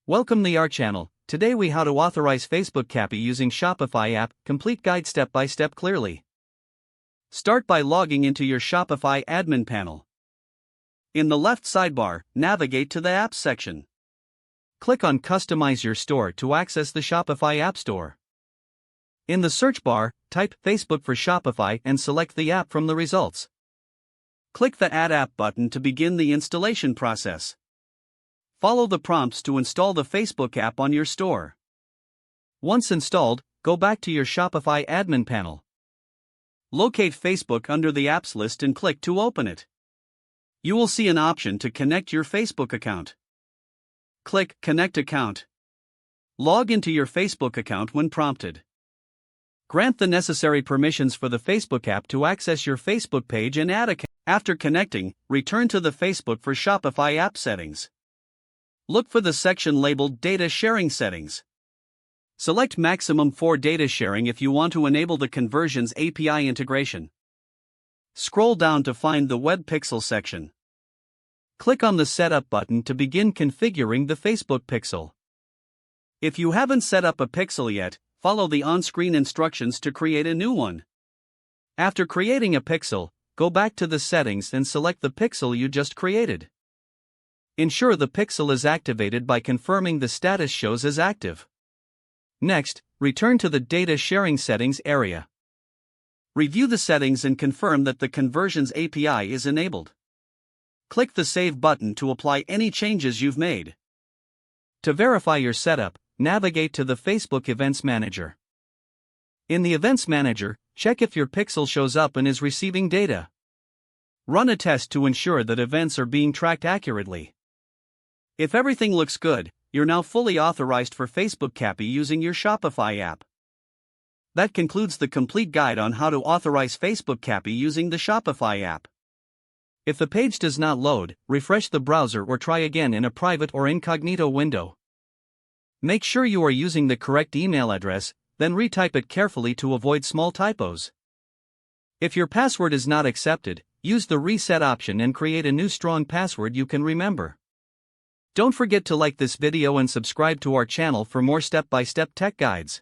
Welcome to our channel. Today we how to authorize Facebook CAPI using Shopify app, complete guide step by step clearly. Start by logging into your Shopify admin panel. In the left sidebar, navigate to the apps section. Click on Customize your store to access the Shopify App Store. In the search bar, type Facebook for Shopify and select the app from the results. Click the Add App button to begin the installation process. Follow the prompts to install the Facebook app on your store. Once installed, go back to your Shopify admin panel. Locate Facebook under the apps list and click to open it. You will see an option to connect your Facebook account. Click Connect Account. Log into your Facebook account when prompted. Grant the necessary permissions for the Facebook app to access your Facebook page and add account. After connecting, return to the Facebook for Shopify app settings. Look for the section labeled Data Sharing Settings. Select Maximum for data sharing if you want to enable the Conversions API integration. Scroll down to find the Web Pixel section. Click on the Setup button to begin configuring the Facebook pixel. If you haven't set up a pixel yet, follow the on-screen instructions to create a new one. After creating a pixel, go back to the settings and select the pixel you just created. Ensure the pixel is activated by confirming the status shows as active. Next, return to the Data Sharing Settings area. Review the settings and confirm that the Conversions API is enabled. Click the Save button to apply any changes you've made. To verify your setup, navigate to the Facebook Events Manager. In the Events Manager, check if your pixel shows up and is receiving data. Run a test to ensure that events are being tracked accurately. If everything looks good, you're now fully authorized for Facebook CAPI using your Shopify app. That concludes the complete guide on how to authorize Facebook CAPI using the Shopify app. If the page does not load, refresh the browser or try again in a private or incognito window. Make sure you are using the correct email address, then retype it carefully to avoid small typos. If your password is not accepted, use the reset option and create a new strong password you can remember. Don't forget to like this video and subscribe to our channel for more step-by-step tech guides.